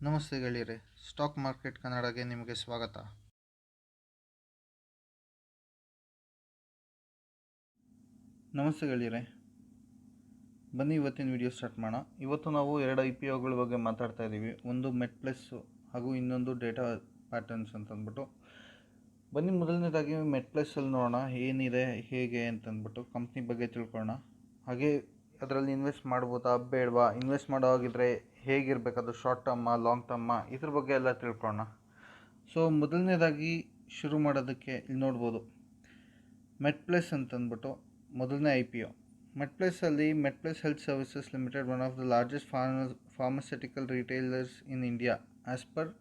ನಮಸ್ತೆ ಗೆಳೆಯರೆ, stock market ಕನ್ನಡಗೆ ನಿಮಗೆ ಸ್ವಾಗತ. ನಮಸ್ತೆ ಗೆಳೆಯರೆ, ಬನ್ನಿ ಇವತ್ತಿನ ವಿಡಿಯೋ ಸ್ಟಾರ್ಟ್ ಮಾಡೋಣ. ಇವತ್ತು ನಾವು ಎರಡು IPOಗಳ ಬಗ್ಗೆ ಮಾತಾಡ್ತಾ ಇದ್ದೀವಿ. ಒಂದು ಮೆಟ್ಪ್ಲಸ್ ಹಾಗೂ ಇನ್ನೊಂದು ಡೇಟಾ ಪ್ಯಾಟರ್ನ್ಸ್ ಅಂತಂದ್ಬಿಟ್ಟು. ಬನ್ನಿ ಮೊದಲನೇದಾಗಿ ಮೆಟ್ಪ್ಲಸ್ಸಲ್ಲಿ ನೋಡೋಣ ಏನಿದೆ ಹೇಗೆ ಅಂತಂದ್ಬಿಟ್ಟು ಕಂಪ್ನಿ ಬಗ್ಗೆ ತಿಳ್ಕೊಳ್ಳೋಣ. ಹಾಗೆ ಅದರಲ್ಲಿ ಇನ್ವೆಸ್ಟ್ ಮಾಡ್ಬೋದಾ ಬೇಡವಾ, ಇನ್ವೆಸ್ಟ್ ಮಾಡೋ ಹಾಗಿದ್ರೆ ಹೇಗಿರಬೇಕು, ಅದು ಶಾರ್ಟ್ ಟರ್ಮಾ ಲಾಂಗ್ ಟರ್ಮಾ, ಇದ್ರ ಬಗ್ಗೆ ಎಲ್ಲ ತಿಳ್ಕೊಳ್ಳೋಣ. ಸೊ ಮೊದಲನೇದಾಗಿ ಶುರು ಮಾಡೋದಕ್ಕೆ ಇಲ್ಲಿ ನೋಡ್ಬೋದು ಮೆಟ್ಪ್ಲಸ್ ಅಂತಂದ್ಬಿಟ್ಟು ಮೊದಲನೇ IPO. ಮೆಟ್ಪ್ಲಸ್ಸಲ್ಲಿ MedPlus health services limited one of the largest pharmaceutical retailers in India as per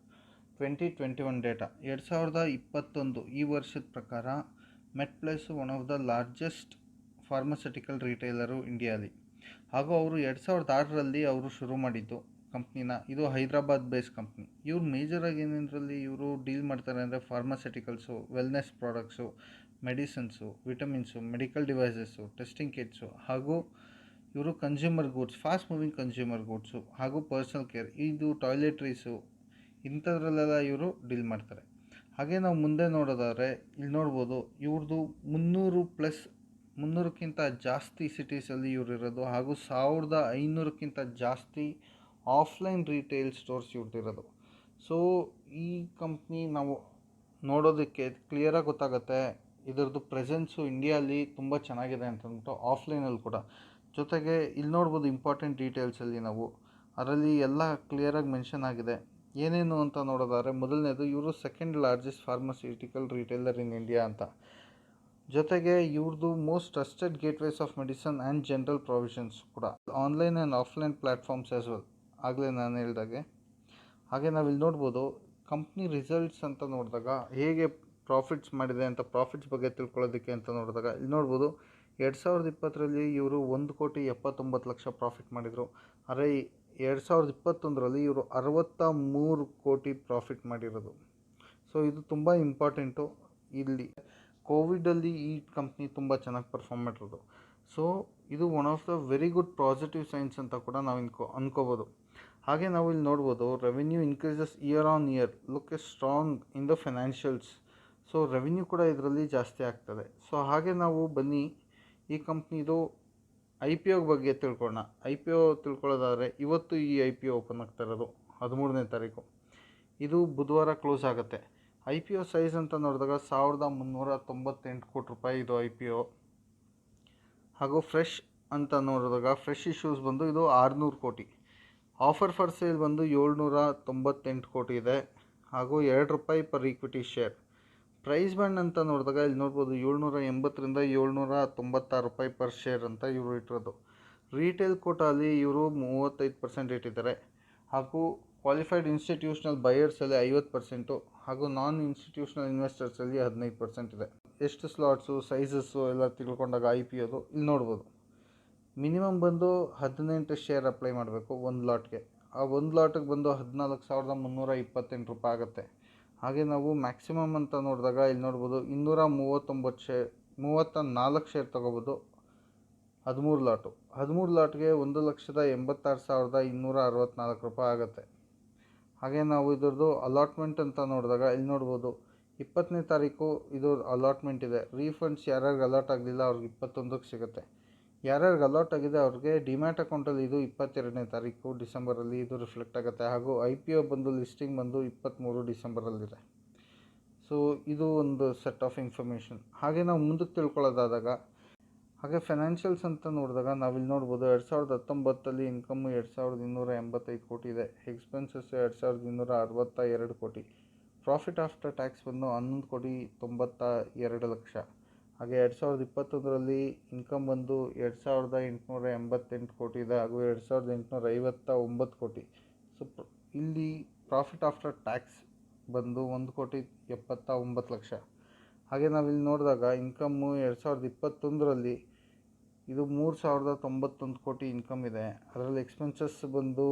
2021 data. 2021 ಈ ವರ್ಷದ ಪ್ರಕಾರ MedPlus one of the largest pharmaceutical retailer ಇಂಡಿಯಾಲಿ. ಹಾಗೂ ಅವರು 2006ರಲ್ಲಿ ಅವರು ಶುರು ಮಾಡಿದ್ದು ಕಂಪ್ನಿನ. ಇದು ಹೈದ್ರಾಬಾದ್ ಬೇಸ್ ಕಂಪ್ನಿ. ಇವ್ರು ಮೇಜರಾಗಿ ಏನೇನರಲ್ಲಿ ಇವರು ಡೀಲ್ ಮಾಡ್ತಾರೆ ಅಂದರೆ pharmaceuticals, wellness products, medicines, vitamins, medical devices, testing kits, ಹಾಗೂ ಇವರು consumer goods, fast moving consumer goods ಹಾಗೂ ಪರ್ಸನಲ್ ಕೇರ್, ಇದು ಟಾಯ್ಲೆಟ್ರೀಸು, ಇಂಥದ್ರಲ್ಲೆಲ್ಲ ಇವರು ಡೀಲ್ ಮಾಡ್ತಾರೆ. ಹಾಗೆ ನಾವು ಮುಂದೆ ನೋಡೋದಾದರೆ ಇಲ್ಲಿ ನೋಡ್ಬೋದು ಇವ್ರದ್ದು 300ಕ್ಕಿಂತ ಜಾಸ್ತಿ ಸಿಟೀಸಲ್ಲಿ ಇವ್ರು ಇರೋದು, ಹಾಗೂ 1500ಕ್ಕಿಂತ ಜಾಸ್ತಿ ಆಫ್ಲೈನ್ ರಿಟೇಲ್ ಸ್ಟೋರ್ಸ್ ಇವ್ರದ್ದಿರೋದು. ಸೊ ಈ ಕಂಪ್ನಿ ನಾವು ನೋಡೋದಕ್ಕೆ ಕ್ಲಿಯರಾಗಿ ಗೊತ್ತಾಗುತ್ತೆ ಇದರದ್ದು ಪ್ರೆಸೆನ್ಸು ಇಂಡಿಯಾಲಿ ತುಂಬ ಚೆನ್ನಾಗಿದೆ ಅಂತಂದ್ಬಿಟ್ಟು, ಆಫ್ಲೈನಲ್ಲಿ ಕೂಡ. ಜೊತೆಗೆ ಇಲ್ಲಿ ನೋಡ್ಬೋದು ಇಂಪಾರ್ಟೆಂಟ್ ಡೀಟೇಲ್ಸಲ್ಲಿ ನಾವು ಅದರಲ್ಲಿ ಎಲ್ಲ ಕ್ಲಿಯರಾಗಿ ಮೆನ್ಷನ್ ಆಗಿದೆ. ಏನೇನು ಅಂತ ನೋಡೋದಾದರೆ ಮೊದಲನೇದು ಇವರು second largest pharmaceutical retailer in India ಅಂತ. ಜೊತೆಗೆ ಇವ್ರದ್ದು most trusted gateways of medicine and general provisions ಕೂಡ, online and offline platforms as well, ಆಗಲೇ ನಾನು ಹೇಳಿದಾಗೆ. ಹಾಗೆ ನಾವಿಲ್ಲಿ ನೋಡ್ಬೋದು ಕಂಪ್ನಿ ರಿಸಲ್ಟ್ಸ್ ಅಂತ ನೋಡಿದಾಗ ಹೇಗೆ ಪ್ರಾಫಿಟ್ಸ್ ಮಾಡಿದೆ ಅಂತ, ಪ್ರಾಫಿಟ್ಸ್ ಬಗ್ಗೆ ತಿಳ್ಕೊಳ್ಳೋದಕ್ಕೆ ಅಂತ ನೋಡಿದಾಗ ಇಲ್ಲಿ ನೋಡ್ಬೋದು 2020ರಲ್ಲಿ ಇವರು 1,79,00,000 ಪ್ರಾಫಿಟ್ ಮಾಡಿದರು. ಆದರೆ 2021ರಲ್ಲಿ ಇವರು 63 ಕೋಟಿ ಪ್ರಾಫಿಟ್ ಮಾಡಿರೋದು. ಸೊ ಇದು ತುಂಬ ಇಂಪಾರ್ಟೆಂಟು. ಇಲ್ಲಿ ಕೋವಿಡಲ್ಲಿ ಈ ಕಂಪ್ನಿ ತುಂಬ ಚೆನ್ನಾಗಿ ಪರ್ಫಾರ್ಮ್ ಮಾಡಿರೋದು. ಸೊ ಇದು one of the very good positive science ಅಂತ ಕೂಡ ನಾವು ಅನ್ಕೋಬೋದು. ಹಾಗೆ ನಾವು ಇಲ್ಲಿ ನೋಡ್ಬೋದು revenue increases year on year, look A strong in the financials. So revenue ಕೂಡ ಇದರಲ್ಲಿ ಜಾಸ್ತಿ ಆಗ್ತದೆ. ಸೊ ಹಾಗೆ ನಾವು ಬನ್ನಿ ಈ ಕಂಪ್ನಿದು IPO ಬಗ್ಗೆ ತಿಳ್ಕೊಳ್ಳೋಣ. IPO ತಿಳ್ಕೊಳ್ಳೋದಾದರೆ ಇವತ್ತು ಈ IPO ಓಪನ್ ಆಗ್ತಾ ಇರೋದು 13ನೇ ತಾರೀಕು. ಇದು ಬುಧವಾರ ಕ್ಲೋಸ್ ಆಗುತ್ತೆ. IPO ಸೈಜ್ ಅಂತ ನೋಡಿದಾಗ 1398 ಕೋಟಿ ರೂಪಾಯಿ ಇದು IPO. ಹಾಗೂ ಫ್ರೆಶ್ ಅಂತ ನೋಡಿದಾಗ ಫ್ರೆಶ್ ಇಶ್ಯೂಸ್ ಬಂದು ಇದು 600 ಕೋಟಿ. ಆಫರ್ ಫಾರ್ ಸೇಲ್ ಬಂದು 798 ಕೋಟಿ ಇದೆ, ಹಾಗೂ ₹2 per equity share. Price band ಅಂತ ನೋಡಿದಾಗ ಇಲ್ಲಿ ನೋಡ್ಬೋದು 780ರಿಂದ 796 ಪರ್ ಶೇರ್ ಅಂತ ಇವರು ಇಟ್ಟಿರೋದು. ರೀಟೇಲ್ ಕೋಟಾಲಿ ಇವರು 35% ಇಟ್ಟಿದ್ದಾರೆ, ಹಾಗೂ ಕ್ವಾಲಿಫೈಡ್ ಇನ್ಸ್ಟಿಟ್ಯೂಷನಲ್ ಬಯರ್ಸಲ್ಲಿ 50%, ಹಾಗೂ ನಾನ್ ಇನ್ಸ್ಟಿಟ್ಯೂಷನಲ್ ಇನ್ವೆಸ್ಟರ್ಸಲ್ಲಿ 15% ಇದೆ. ಎಷ್ಟು ಸ್ಲಾಟ್ಸು ಸೈಜಸ್ಸು ಎಲ್ಲ ತಿಳ್ಕೊಂಡಾಗ IPOದು ಇಲ್ಲಿ ನೋಡ್ಬೋದು ಮಿನಿಮಮ್ ಬಂದು 18 ಶೇರ್ ಅಪ್ಲೈ ಮಾಡಬೇಕು ಒಂದು ಲಾಟ್ಗೆ. ಆ ಒಂದು ಲಾಟಿಗೆ ಬಂದು 14,328 ರೂಪಾಯಿ ಆಗುತ್ತೆ. ಹಾಗೆ ನಾವು ಮ್ಯಾಕ್ಸಿಮಮ್ ಅಂತ ನೋಡಿದಾಗ ಇಲ್ಲಿ ನೋಡ್ಬೋದು 234 ಶೇರ್ ತೊಗೋಬೋದು 13 ಲಾಟು. 13 ಲಾಟ್ಗೆ 1,86,264 ರೂಪಾಯಿ ಆಗುತ್ತೆ. ಹಾಗೆ ನಾವು ಇದ್ರದ್ದು ಅಲಾಟ್ಮೆಂಟ್ ಅಂತ ನೋಡಿದಾಗ ಇಲ್ಲಿ ನೋಡ್ಬೋದು 20ನೇ ತಾರೀಕು ಇದು ಅಲಾಟ್ಮೆಂಟ್ ಇದೆ. ರೀಫಂಡ್ಸ್ ಯಾರ್ಯಾರಿಗೆ ಅಲಾಟ್ ಆಗಲಿಲ್ಲ ಅವ್ರಿಗೆ 21ಕ್ಕೆ ಸಿಗುತ್ತೆ. ಯಾರ್ಯಾರಿಗೆ ಅಲಾಟ್ ಆಗಿದೆ ಅವ್ರಿಗೆ ಡಿಮ್ಯಾಟ್ ಅಕೌಂಟಲ್ಲಿ ಇದು 22ನೇ ತಾರೀಕು ಡಿಸೆಂಬರಲ್ಲಿ ಇದು ರಿಫ್ಲೆಕ್ಟ್ ಆಗುತ್ತೆ. ಹಾಗೂ IPO ಬಂದು ಲಿಸ್ಟಿಂಗ್ ಬಂದು 23 ಡಿಸೆಂಬರಲ್ಲಿದೆ. ಸೊ ಇದು ಒಂದು ಸೆಟ್ ಆಫ್ ಇನ್ಫಾರ್ಮೇಷನ್. ಹಾಗೆ ನಾವು ಮುಂದಕ್ಕೆ ತಿಳ್ಕೊಳ್ಳೋದಾದಾಗ ಹಾಗೆ ಫೈನಾನ್ಷಿಯಲ್ಸ್ ಅಂತ ನೋಡಿದಾಗ ನಾವಿಲ್ಲಿ ನೋಡ್ಬೋದು 2019 ಇನ್ಕಮ್ಮು 2,285 ಕೋಟಿ ಇದೆ. ಎಕ್ಸ್ಪೆನ್ಸಸ್ 2,262 ಕೋಟಿ. ಪ್ರಾಫಿಟ್ ಆಫ್ಟರ್ ಟ್ಯಾಕ್ಸ್ ಬಂದು 11,92,00,000. ಹಾಗೆ 2021ರಲ್ಲಿ ಇನ್ಕಮ್ ಬಂದು 2,888 ಕೋಟಿ ಇದೆ, ಹಾಗೂ 2,859 ಕೋಟಿ. ಸೊ ಇಲ್ಲಿ ಪ್ರಾಫಿಟ್ ಆಫ್ಟರ್ ಟ್ಯಾಕ್ಸ್ ಬಂದು 1,79,00,000. ಹಾಗೆ ನಾವಿಲ್ಲಿ ನೋಡಿದಾಗ ಇನ್ಕಮ್ಮು 2021ರಲ್ಲಿ ಇದು 3,091 ಕೋಟಿ ಇನ್ಕಮ್ ಇದೆ. ಅದರಲ್ಲಿ ಎಕ್ಸ್ಪೆನ್ಸಸ್ ಬಂದು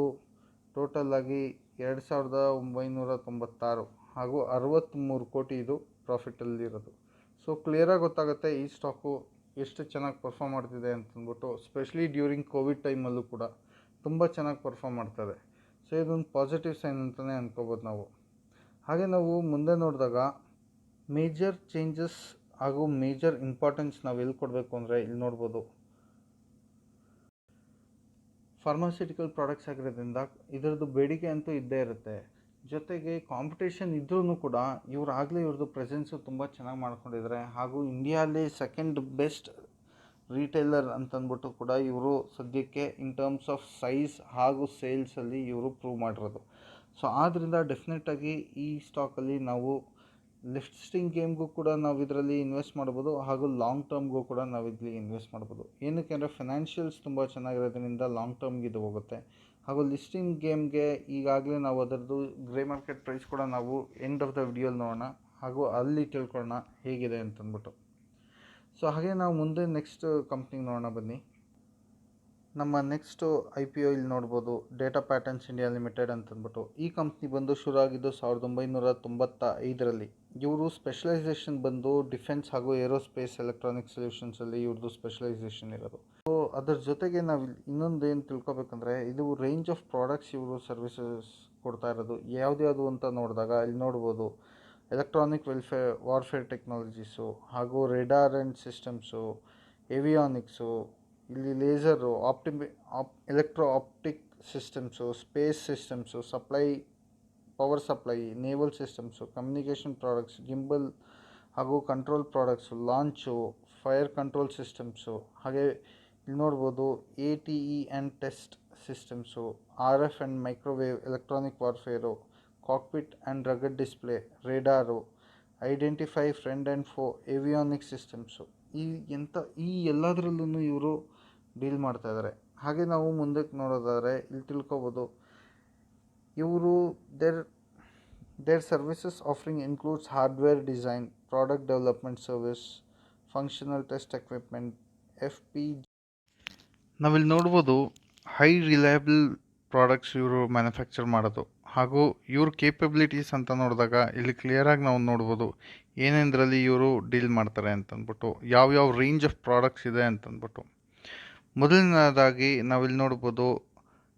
ಟೋಟಲಾಗಿ 2,996, ಹಾಗೂ 63 ಕೋಟಿ ಇದು ಪ್ರಾಫಿಟಲ್ಲಿರೋದು. ಸೊ ಕ್ಲಿಯರಾಗಿ ಗೊತ್ತಾಗುತ್ತೆ ಈ ಸ್ಟಾಕು ಎಷ್ಟು ಚೆನ್ನಾಗಿ ಪರ್ಫಾರ್ಮ್ ಮಾಡ್ತಿದೆ ಅಂತಂದ್ಬಿಟ್ಟು. ಸ್ಪೆಷಲಿ ಡ್ಯೂರಿಂಗ್ ಕೋವಿಡ್ ಟೈಮಲ್ಲೂ ಕೂಡ ತುಂಬ ಚೆನ್ನಾಗಿ ಪರ್ಫಾರ್ಮ್ ಮಾಡ್ತದೆ. ಸೊ ಇದೊಂದು ಪಾಸಿಟಿವ್ ಸೈನ್ ಅಂತಲೇ ಅನ್ಕೋಬೋದು ನಾವು. ಹಾಗೆ ನಾವು ಮುಂದೆ ನೋಡಿದಾಗ ಮೇಜರ್ ಚೇಂಜಸ್ ಹಾಗೂ ಮೇಜರ್ ಇಂಪಾರ್ಟೆನ್ಸ್ ನಾವು ಎಲ್ಲಿ ಕೊಡಬೇಕು ಅಂದರೆ ಇಲ್ಲಿ ನೋಡ್ಬೋದು. ಫಾರ್ಮಾಸ್ಯೂಟಿಕಲ್ ಪ್ರಾಡಕ್ಟ್ಸ್ ಆಗಿರೋದ್ರಿಂದ ಇದರದ್ದು ಬೇಡಿಕೆ ಅಂತೂ ಇದ್ದೇ ಇರುತ್ತೆ. ಜೊತೆಗೆ ಕಾಂಪಿಟೇಷನ್ ಇದ್ರೂ ಕೂಡ ಇವ್ರದ್ದು ಪ್ರೆಸೆನ್ಸು ತುಂಬ ಚೆನ್ನಾಗಿ ಮಾಡ್ಕೊಂಡಿದ್ದಾರೆ. ಹಾಗೂ ಇಂಡಿಯಾದಲ್ಲಿ ಸೆಕೆಂಡ್ ಬೆಸ್ಟ್ ರಿಟೇಲರ್ ಅಂತಂದ್ಬಿಟ್ಟು ಕೂಡ ಇವರು ಸದ್ಯಕ್ಕೆ ಇನ್ ಟರ್ಮ್ಸ್ ಆಫ್ ಸೈಜ್ ಹಾಗೂ ಸೇಲ್ಸಲ್ಲಿ ಇವರು ಪ್ರೂವ್ ಮಾಡಿರೋದು. ಸೊ ಆದ್ದರಿಂದ ಡೆಫಿನೆಟಾಗಿ ಈ ಸ್ಟಾಕಲ್ಲಿ ನಾವು ಲಿಸ್ಟಿಂಗ್ ಗೇಮ್ಗೂ ಕೂಡ ನಾವು ಇದರಲ್ಲಿ ಇನ್ವೆಸ್ಟ್ ಮಾಡ್ಬೋದು, ಹಾಗೂ ಲಾಂಗ್ ಟರ್ಮ್ಗೂ ಕೂಡ ನಾವು ಇಲ್ಲಿ ಇನ್ವೆಸ್ಟ್ ಮಾಡ್ಬೋದು. ಏನಕ್ಕೆ ಅಂದರೆ ಫಿನಾನ್ಷಿಯಲ್ಸ್ ತುಂಬ ಚೆನ್ನಾಗಿರೋದ್ರಿಂದ ಲಾಂಗ್ ಟರ್ಮ್ಗೆ ಇದು ಹೋಗುತ್ತೆ. ಹಾಗೂ ಲಿಸ್ಟಿಂಗ್ ಗೇಮ್ಗೆ ಈಗಾಗಲೇ ನಾವು ಅದರದ್ದು ಗ್ರೇ ಮಾರ್ಕೆಟ್ ಪ್ರೈಸ್ ಕೂಡ ನಾವು ಎಂಡ್ ಆಫ್ ದ ವಿಡಿಯೋಲಿ ನೋಡೋಣ, ಹಾಗೂ ಅಲ್ಲಿ ತಿಳ್ಕೊಳ್ಳೋಣ ಹೇಗಿದೆ ಅಂತಂದ್ಬಿಟ್ಟು. ಸೊ ಹಾಗೆ ನಾವು ಮುಂದೆ ನೆಕ್ಸ್ಟ್ ಕಂಪ್ನಿಗೆ ನೋಡೋಣ ಬನ್ನಿ. ನಮ್ಮ ನೆಕ್ಸ್ಟು IPO ಇಲ್ಲಿ ನೋಡ್ಬೋದು, ಡೇಟಾ ಪ್ಯಾಟರ್ನ್ಸ್ ಇಂಡಿಯಾ ಲಿಮಿಟೆಡ್ ಅಂತಂದ್ಬಿಟ್ಟು. ಈ ಕಂಪ್ನಿ ಬಂದು ಶುರು ಆಗಿದ್ದು 1995ರಲ್ಲಿ. ಇವರು ಸ್ಪೆಷಲೈಸೇಷನ್ ಬಂದು ಡಿಫೆನ್ಸ್ ಹಾಗೂ ಏರೋಸ್ಪೇಸ್ ಎಲೆಕ್ಟ್ರಾನಿಕ್ ಸೊಲ್ಯೂಷನ್ಸಲ್ಲಿ ಇವ್ರದ್ದು ಸ್ಪೆಷಲೈಸೇಷನ್ ಇರೋದು. ಸೊ ಅದರ ಜೊತೆಗೆ ನಾವು ಇನ್ನೊಂದು ಏನು ತಿಳ್ಕೊಬೇಕಂದ್ರೆ, ಇದು ರೇಂಜ್ ಆಫ್ ಪ್ರಾಡಕ್ಟ್ಸ್ ಇವರು ಸರ್ವಿಸಸ್ ಕೊಡ್ತಾ ಇರೋದು ಯಾವ್ದ್ಯಾವುದು ಅಂತ ನೋಡಿದಾಗ ಇಲ್ಲಿ ನೋಡ್ಬೋದು. ಎಲೆಕ್ಟ್ರಾನಿಕ್ ವಾರ್ಫೇರ್ ಟೆಕ್ನಾಲಜೀಸು, ಹಾಗೂ ರೇಡಾರ್ ಆ್ಯಂಡ್ ಸಿಸ್ಟಮ್ಸು, ಏವಿಯಾನಿಕ್ಸು, ಇಲ್ಲಿ laser, electro optic systems, space systems, power supply, naval systems, communication products, gimbal ಹಾಗೂ control products, launch, fire control systems, ಹಾಗೆ ಇಲ್ಲಿ ನೋಡ್ಬೋದು ATE and test systems, RF and microwave electronic warfare, cockpit and rugged display, radar, identify friend and foe, avionic systems, ಈ ಎಲ್ಲದರಲ್ಲೂ ಇವರು deal ಮಾಡ್ತಾಯಿದ್ದಾರೆ. ಹಾಗೆ ನಾವು ಮುಂದಕ್ಕೆ ನೋಡೋದಾದರೆ ಇಲ್ಲಿ ತಿಳ್ಕೊಬೋದು, ಇವರು their services offering includes hardware design, product development service, functional test equipment, FPG. ನಾವಿಲ್ಲಿ ನೋಡ್ಬೋದು ಹೈ ರಿಲಯಬಲ್ ಪ್ರಾಡಕ್ಟ್ಸ್ ಇವರು ಮ್ಯಾನುಫ್ಯಾಕ್ಚರ್ ಮಾಡೋದು. ಹಾಗೂ ಇವ್ರ ಕೇಪಬಿಲಿಟೀಸ್ ಅಂತ ನೋಡಿದಾಗ ಇಲ್ಲಿ ಕ್ಲಿಯರಾಗಿ ನಾವು ನೋಡ್ಬೋದು ಏನೇಂದ್ರಲ್ಲಿ ಇವರು ಡೀಲ್ ಮಾಡ್ತಾರೆ ಅಂತಂದ್ಬಿಟ್ಟು, ಯಾವ್ಯಾವ ರೇಂಜ್ ಆಫ್ ಪ್ರಾಡಕ್ಟ್ಸ್ ಇದೆ ಅಂತಂದ್ಬಿಟ್ಟು. ಮೊದಲನೇದಾಗಿ ನಾವಿಲ್ಲಿ ನೋಡ್ಬೋದು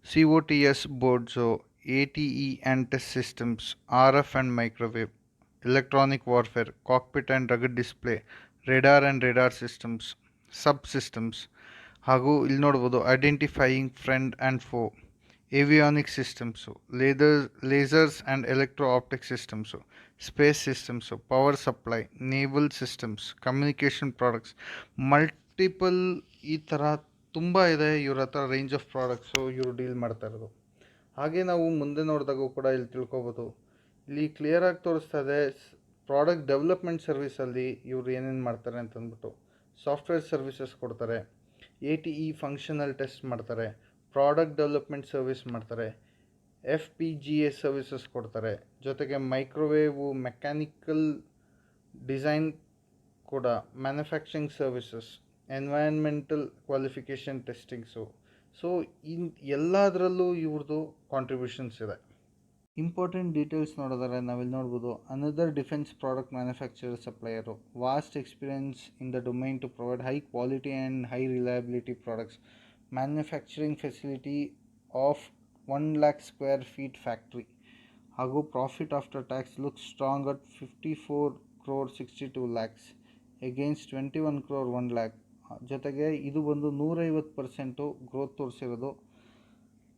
COTS boards, ATE and test systems, RF and microwave, electronic warfare, cockpit and rugged display, radar systems, sub systems, ಹಾಗೂ ಇಲ್ಲಿ ನೋಡ್ಬೋದು identifying friend and foe, avionic systems, lasers and electro optic systems, space systems, power supply, naval systems, communication products, multiple ಈ ಥರ ತುಂಬ ಇದೆ ಇವ್ರ ಹತ್ರ range of products ಇವರು ಡೀಲ್ ಮಾಡ್ತಾ ಇರೋದು. ಹಾಗೆ ನಾವು ಮುಂದೆ ನೋಡಿದಾಗೂ ಕೂಡ ಇಲ್ಲಿ ತಿಳ್ಕೊಬೋದು, ಇಲ್ಲಿ ಕ್ಲಿಯರಾಗಿ ತೋರಿಸ್ತಾ ಇದೆ ಪ್ರಾಡಕ್ಟ್ ಡೆವಲಪ್ಮೆಂಟ್ ಸರ್ವಿಸಲ್ಲಿ ಇವರು ಏನೇನು ಮಾಡ್ತಾರೆ ಅಂತಂದ್ಬಿಟ್ಟು. ಸಾಫ್ಟ್ವೇರ್ ಸರ್ವಿಸಸ್ ಕೊಡ್ತಾರೆ, ATE ಫಂಕ್ಷನಲ್ ಟೆಸ್ಟ್ ಮಾಡ್ತಾರೆ, ಪ್ರಾಡಕ್ಟ್ ಡೆವಲಪ್ಮೆಂಟ್ ಸರ್ವಿಸ್ ಮಾಡ್ತಾರೆ, FPGA ಸರ್ವಿಸಸ್ ಕೊಡ್ತಾರೆ, ಜೊತೆಗೆ ಮೈಕ್ರೋವೇವು, ಮೆಕ್ಯಾನಿಕಲ್ ಡಿಸೈನ್ ಕೂಡ, manufacturing services, environmental qualification testings. So ಎಲ್ಲದರಲ್ಲೂ ಇವ್ರದ್ದು ಕಾಂಟ್ರಿಬ್ಯೂಷನ್ಸ್ ಇದೆ. ಇಂಪಾರ್ಟೆಂಟ್ ಡೀಟೇಲ್ಸ್ ನೋಡಿದರೆ ನಾವಿಲ್ಲಿ ನೋಡ್ಬೋದು, another defence product manufacturer supplier, vast experience in the domain to provide high quality and high reliability products, manufacturing facility of 1,00,000 square feet factory, ಹಾಗೂ profit after tax look strong at 54 crore 62 lakhs against 21 crore 1 lakh. ಜೊತೆಗೆ ಇದು ಬಂದು 150% growth ತೋರಿಸಿರೋದು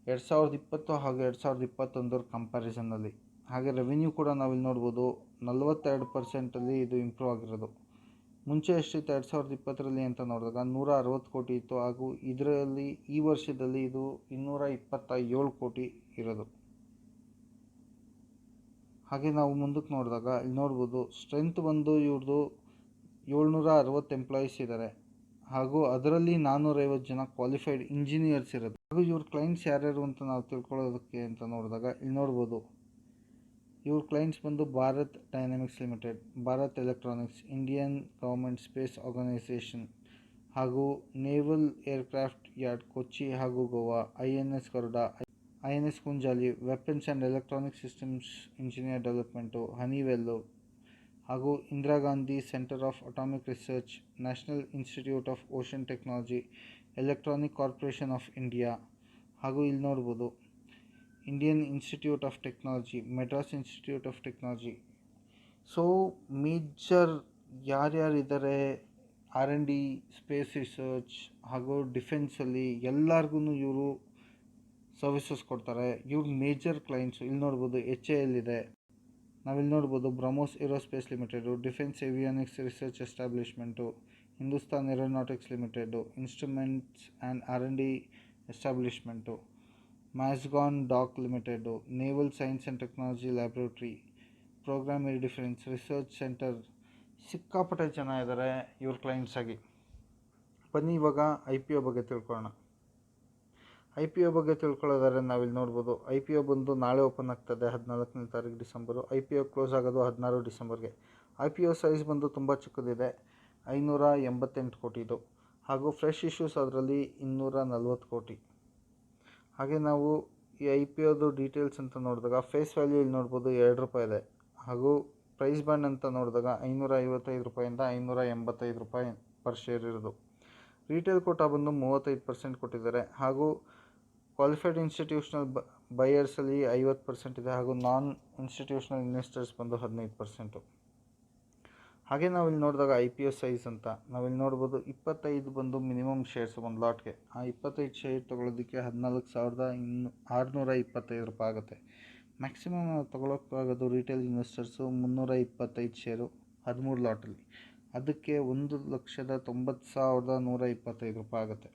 2020 ಹಾಗೂ 2021 ಕಂಪ್ಯಾರಿಸನ್ನಲ್ಲಿ. ಹಾಗೆ revenue ಕೂಡ ನಾವಿಲ್ಲಿ ನೋಡ್ಬೋದು 42% ಇದು ಇಂಪ್ರೂವ್ ಆಗಿರೋದು. ಮುಂಚೆ ಎಷ್ಟಿತ್ತು 2020ರಲ್ಲಿ ಅಂತ ನೋಡಿದಾಗ 160 ಕೋಟಿ ಇತ್ತು, ಹಾಗೂ ಇದರಲ್ಲಿ ಈ ವರ್ಷದಲ್ಲಿ ಇದು 227 ಕೋಟಿ ಇರೋದು. ಹಾಗೆ ನಾವು ಮುಂದಕ್ಕೆ ನೋಡಿದಾಗ ಇಲ್ಲಿ ನೋಡ್ಬೋದು ಸ್ಟ್ರೆಂತ್ ಬಂದು ಇವ್ರದ್ದು 760 ಎಂಪ್ಲಾಯೀಸ್ ಇದ್ದಾರೆ, ಹಾಗೂ ಅದರಲ್ಲಿ 450 ಜನ ಕ್ವಾಲಿಫೈಡ್ ಇಂಜಿನಿಯರ್ಸ್ ಇರೋದು. ಹಾಗೂ ಇವ್ರ ಕ್ಲೈಂಟ್ಸ್ ಯಾರ್ಯಾರು ಅಂತ ನಾವು ತಿಳ್ಕೊಳ್ಳೋದಕ್ಕೆ ಅಂತ ನೋಡಿದಾಗ ಇಲ್ಲಿ ನೋಡ್ಬೋದು ಇವ್ರ ಕ್ಲೈಂಟ್ಸ್ ಬಂದು Bharat dynamics limited, Bharat electronics, Indian government space organisation, ಹಾಗೂ ನೇವಲ್ ಏರ್ಕ್ರಾಫ್ಟ್ ಯಾರ್ಡ್ ಕೊಚ್ಚಿ ಹಾಗೂ Goa, INS Garuda, INS Kunjali, weapons and electronic systems engineer development, Honeywell, ಹಾಗೂ Indira Gandhi centre of atomic research, national institute of ocean technology, electronic corporation of India. ಹಾಗೂ ಇಲ್ಲಿ ನೋಡ್ಬೋದು Indian institute of technology, Madras institute of technology. So major ಯಾರ್ಯಾರಿದ್ದಾರೆ R&D, space research ಹಾಗೂ ಡಿಫೆನ್ಸಲ್ಲಿ ಎಲ್ಲರಿಗೂ ಇವರು services ಕೊಡ್ತಾರೆ. ಇವ್ರ ಮೇಜರ್ ಕ್ಲೈಂಟ್ಸು ಇಲ್ಲಿ ನೋಡ್ಬೋದು HAL ಇದೆ, ನಾವಿಲ್ಲಿ ನೋಡ್ಬೋದು BrahMos aerospace limited, defence avionics research establishment, Hindustan aeronautics limited, instruments and R&D establishment, Mazagon dock limited, naval science and technology laboratory, programme air defence research centre. ಸಿಕ್ಕಾಪಟ್ಟೆ ಜನ ಇದ್ದಾರೆ ಇವ್ರ ಕ್ಲೈಂಟ್ಸ್ ಆಗಿ. ಬನ್ನಿ ಇವಾಗ IPO ಬಗ್ಗೆ ತಿಳ್ಕೊಳ್ಳೋಣ. IPO ಬಗ್ಗೆ ತಿಳ್ಕೊಳ್ಳೋದಾದ್ರೆ ನಾವಿಲ್ಲಿ ನೋಡ್ಬೋದು IPO ಬಂದು ನಾಳೆ ಓಪನ್ ಆಗ್ತದೆ 14ನೇ ತಾರೀಕು ಡಿಸೆಂಬರು. IPO ಕ್ಲೋಸ್ ಆಗೋದು 16 ಡಿಸೆಂಬರ್ಗೆ. IPO ಸೈಜ್ ಬಂದು ತುಂಬ ಚಿಕ್ಕದಿದೆ, 588 ಕೋಟಿದು, ಹಾಗೂ ಫ್ರೆಶ್ ಇಶ್ಯೂಸ್ ಅದರಲ್ಲಿ 240 ಕೋಟಿ. ಹಾಗೆ ನಾವು ಈ IPOದು ಡೀಟೇಲ್ಸ್ ಅಂತ ನೋಡಿದಾಗ ಫೇಸ್ ವ್ಯಾಲ್ಯೂ ಇಲ್ಲಿ ನೋಡ್ಬೋದು 2 ರೂಪಾಯಿ ಇದೆ, ಹಾಗೂ ಪ್ರೈಸ್ ಬ್ಯಾಂಡ್ ಅಂತ ನೋಡಿದಾಗ 555 ರೂಪಾಯಿಂದ 585 ರೂಪಾಯಿ ಪರ್ ಶೇರ್ ಇರೋದು. ರಿಟೇಲ್ ಕೋಟಾ ಬಂದು 35% ಕೊಟ್ಟಿದ್ದಾರೆ, ಹಾಗೂ ಕ್ವಾಲಿಫೈಡ್ ಇನ್ಸ್ಟಿಟ್ಯೂಷನಲ್ ಬೈಯರ್ಸಲ್ಲಿ 50% ಇದೆ, ಹಾಗೂ ನಾನ್ ಇನ್ಸ್ಟಿಟ್ಯೂಷನಲ್ ಇನ್ವೆಸ್ಟರ್ಸ್ ಬಂದು 15%. ಹಾಗೆ ನಾವಿಲ್ಲಿ ನೋಡಿದಾಗ IPO ಸೈಜ್ ಅಂತ ನಾವಿಲ್ಲಿ ನೋಡ್ಬೋದು 25 ಬಂದು ಮಿನಿಮಮ್ ಶೇರ್ಸ್ ಒಂದು ಲಾಟ್ಗೆ. ಆ 25 ಶೇರ್ ತೊಗೊಳೋದಕ್ಕೆ 14,625 ರೂಪಾಯಿ ಆಗುತ್ತೆ. ಮ್ಯಾಕ್ಸಿಮಮ್ ನಾವು ತೊಗೊಳಕ್ಕಾಗೋದು ರಿಟೇಲ್ ಇನ್ವೆಸ್ಟರ್ಸು 325 ಶೇರು 13 ಲಾಟಲ್ಲಿ, ಅದಕ್ಕೆ 1,90,125 ರೂಪಾಯಿ ಆಗುತ್ತೆ.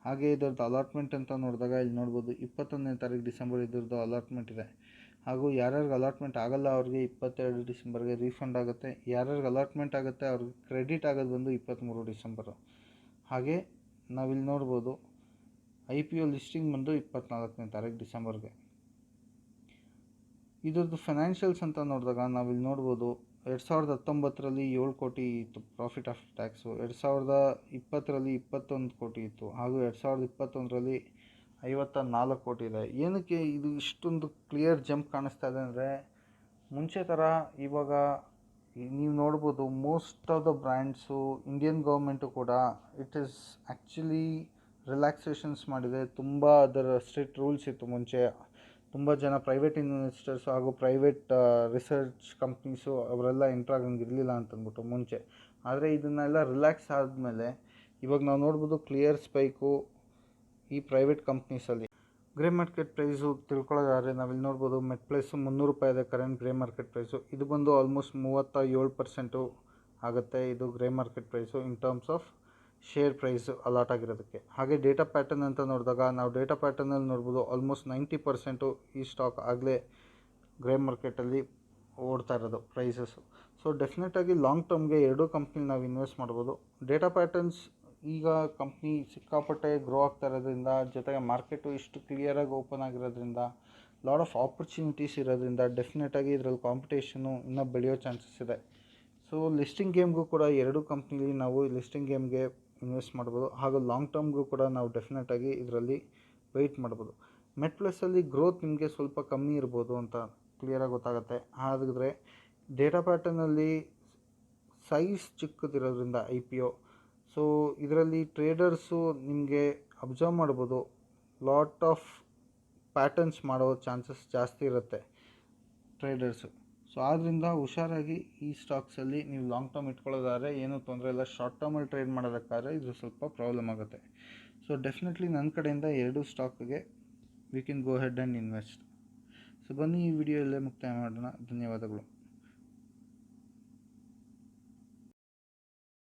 ಹಾಗೆ ಇದರದ್ದು ಅಲಾಟ್ಮೆಂಟ್ ಅಂತ ನೋಡಿದಾಗ ಇಲ್ಲಿ ನೋಡ್ಬೋದು 21ನೇ ತಾರೀಕು ಡಿಸೆಂಬರ್ ಇದರದ್ದು ಅಲಾಟ್ಮೆಂಟ್ ಇದೆ, ಹಾಗೂ ಯಾರ್ಯಾರಿಗೆ ಅಲಾಟ್ಮೆಂಟ್ ಆಗಲ್ಲ ಅವ್ರಿಗೆ 22 ಡಿಸೆಂಬರ್ಗೆ ರೀಫಂಡ್ ಆಗುತ್ತೆ. ಯಾರ್ಯಾರಿಗೆ ಅಲಾಟ್ಮೆಂಟ್ ಆಗುತ್ತೆ ಅವ್ರಿಗೆ ಕ್ರೆಡಿಟ್ ಆಗೋದು ಬಂದು 23 ಡಿಸೆಂಬರು. ಹಾಗೆ ನಾವಿಲ್ಲಿ ನೋಡ್ಬೋದು IPO ಲಿಸ್ಟಿಂಗ್ ಬಂದು 24ನೇ ತಾರೀಕು ಡಿಸೆಂಬರ್ಗೆ. ಇದ್ರದ್ದು ಫೈನಾನ್ಷಿಯಲ್ಸ್ ಅಂತ ನೋಡಿದಾಗ ನಾವಿಲ್ಲಿ ನೋಡ್ಬೋದು 2019ರಲ್ಲಿ 7 ಕೋಟಿ ಇತ್ತು ಪ್ರಾಫಿಟ್ ಆಫ್ಟರ್ ಟ್ಯಾಕ್ಸು, 2020ರಲ್ಲಿ 21 ಕೋಟಿ ಇತ್ತು, ಹಾಗೂ 2021ರಲ್ಲಿ 54 ಕೋಟಿ ಇದೆ. ಏನಕ್ಕೆ ಇದು ಇಷ್ಟೊಂದು ಕ್ಲಿಯರ್ ಜಂಪ್ ಕಾಣಿಸ್ತಾ ಇದೆ ಅಂದರೆ, ಮುಂಚೆ ಥರ ಇವಾಗ ನೀವು ನೋಡ್ಬೋದು most of the brands Indian government ಕೂಡ ಇಟ್ ಈಸ್ ಆ್ಯಕ್ಚುಲಿ ರಿಲ್ಯಾಕ್ಸೇಷನ್ಸ್ ಮಾಡಿದೆ. ತುಂಬ ಅದರ ಸ್ಟ್ರಿಕ್ಟ್ ರೂಲ್ಸ್ ಇತ್ತು ಮುಂಚೆ. ತುಂಬ ಜನ ಪ್ರೈವೇಟ್ ಇನ್ವೆಸ್ಟರ್ಸು ಹಾಗೂ ಪ್ರೈವೇಟ್ ರಿಸರ್ಚ್ ಕಂಪ್ನೀಸು ಅವರೆಲ್ಲ ಎಂಟ್ರ್ ಆಗಂಗಿರಲಿಲ್ಲ ಅಂತಂದ್ಬಿಟ್ಟು ಮುಂಚೆ. ಆದರೆ ಇದನ್ನೆಲ್ಲ ರಿಲ್ಯಾಕ್ಸ್ ಆದಮೇಲೆ ಇವಾಗ ನಾವು ನೋಡ್ಬೋದು ಕ್ಲಿಯರ್ ಸ್ಪೈಕು ಈ ಪ್ರೈವೇಟ್ ಕಂಪ್ನೀಸಲ್ಲಿ. ಗ್ರೇ ಮಾರ್ಕೆಟ್ ಪ್ರೈಸು ತಿಳ್ಕೊಳ್ಳೋದಾದ್ರೆ ನಾವಿಲ್ಲಿ ನೋಡ್ಬೋದು ಮೆಟ್ಪ್ಲೇಸು 300 ರೂಪಾಯಿ ಇದೆ ಕರೆಂಟ್ ಗ್ರೇ ಮಾರ್ಕೆಟ್ ಪ್ರೈಸು. ಇದು ಬಂದು ಆಲ್ಮೋಸ್ಟ್ 37% ಆಗುತ್ತೆ ಇದು grey market price in terms of share price allot ಆಗಿರೋದಕ್ಕೆ. ಹಾಗೆ ಡೇಟಾ ಪ್ಯಾಟರ್ನ್ ಅಂತ ನೋಡಿದಾಗ ನಾವು ಡೇಟಾ ಪ್ಯಾಟರ್ನಲ್ಲಿ ನೋಡ್ಬೋದು ಆಲ್ಮೋಸ್ಟ್ 90% ಈ ಸ್ಟಾಕ್ ಆಗಲೇ ಗ್ರೇ ಮಾರ್ಕೆಟಲ್ಲಿ ಓಡ್ತಾ ಇರೋದು ಪ್ರೈಸಸ್ಸು. ಸೊ ಡೆಫಿನೆಟಾಗಿ ಲಾಂಗ್ ಟರ್ಮ್ಗೆ ಎರಡೂ ಕಂಪ್ನಿ ನಾವು ಇನ್ವೆಸ್ಟ್ ಮಾಡ್ಬೋದು. ಡೇಟಾ ಪ್ಯಾಟರ್ನ್ಸ್ ಈಗ ಕಂಪ್ನಿ ಸಿಕ್ಕಾಪಟ್ಟೆ ಗ್ರೋ ಆಗ್ತಾ ಇರೋದ್ರಿಂದ, ಜೊತೆಗೆ ಮಾರ್ಕೆಟು ಇಷ್ಟು ಕ್ಲಿಯರಾಗಿ ಓಪನ್ ಆಗಿರೋದ್ರಿಂದ, ಲಾಟ್ ಆಫ್ ಆಪರ್ಚುನಿಟೀಸ್ ಇರೋದ್ರಿಂದ ಡೆಫಿನೆಟಾಗಿ ಇದರಲ್ಲಿ ಕಾಂಪಿಟೇಷನು ಇನ್ನೂ ಬೆಳೆಯೋ ಚಾನ್ಸಸ್ ಇದೆ. ಸೊ ಲಿಸ್ಟಿಂಗ್ ಗೇಮ್ಗೂ ಕೂಡ ಎರಡೂ ಕಂಪ್ನಿಲಿ ನಾವು ಲಿಸ್ಟಿಂಗ್ ಗೇಮ್ಗೆ ಇನ್ವೆಸ್ಟ್ ಮಾಡ್ಬೋದು, ಹಾಗೂ ಲಾಂಗ್ ಟರ್ಮ್ಗೂ ಕೂಡ ನಾವು ಡೆಫಿನೆಟಾಗಿ ಇದರಲ್ಲಿ ವೆಯ್ಟ್ ಮಾಡ್ಬೋದು. ಮೆಟ್ಪ್ಲಸ್ಸಲ್ಲಿ ಗ್ರೋತ್ ನಿಮಗೆ ಸ್ವಲ್ಪ ಕಮ್ಮಿ ಇರ್ಬೋದು ಅಂತ ಕ್ಲಿಯರಾಗಿ ಗೊತ್ತಾಗುತ್ತೆ. ಹಾಗಾದರೆ ಡೇಟಾ ಪ್ಯಾಟರ್ನಲ್ಲಿ ಸೈಜ್ ಚಿಕ್ಕದಿರೋದ್ರಿಂದ IPO, ಸೊ ಇದರಲ್ಲಿ ಟ್ರೇಡರ್ಸು ನಿಮಗೆ ಅಬ್ಸರ್ವ್ ಮಾಡ್ಬೋದು ಲಾಟ್ ಆಫ್ ಪ್ಯಾಟರ್ನ್ಸ್ ಮಾಡೋ ಚಾನ್ಸಸ್ ಜಾಸ್ತಿ ಇರುತ್ತೆ ಟ್ರೇಡರ್ಸು. ಸೊ ಆದ್ದರಿಂದ ಹುಷಾರಾಗಿ ಈ ಸ್ಟಾಕ್ಸಲ್ಲಿ ನೀವು ಲಾಂಗ್ ಟರ್ಮ್ ಇಟ್ಕೊಳ್ಳೋದಾದ್ರೆ ಏನೂ ತೊಂದರೆ ಇಲ್ಲ. ಶಾರ್ಟ್ ಟರ್ಮಲ್ಲಿ ಟ್ರೇಡ್ ಮಾಡೋದಕ್ಕಾದ್ರೆ ಇದು ಸ್ವಲ್ಪ ಪ್ರಾಬ್ಲಮ್ ಆಗುತ್ತೆ. ಸೊ ಡೆಫಿನೆಟ್ಲಿ ನನ್ನ ಕಡೆಯಿಂದ ಎರಡೂ ಸ್ಟಾಕ್ಗೆ we can go head and invest. So ಬನ್ನಿ ಈ ವಿಡಿಯೋ ಇಲ್ಲೇ ಮುಕ್ತಾಯ ಮಾಡೋಣ. ಧನ್ಯವಾದಗಳು.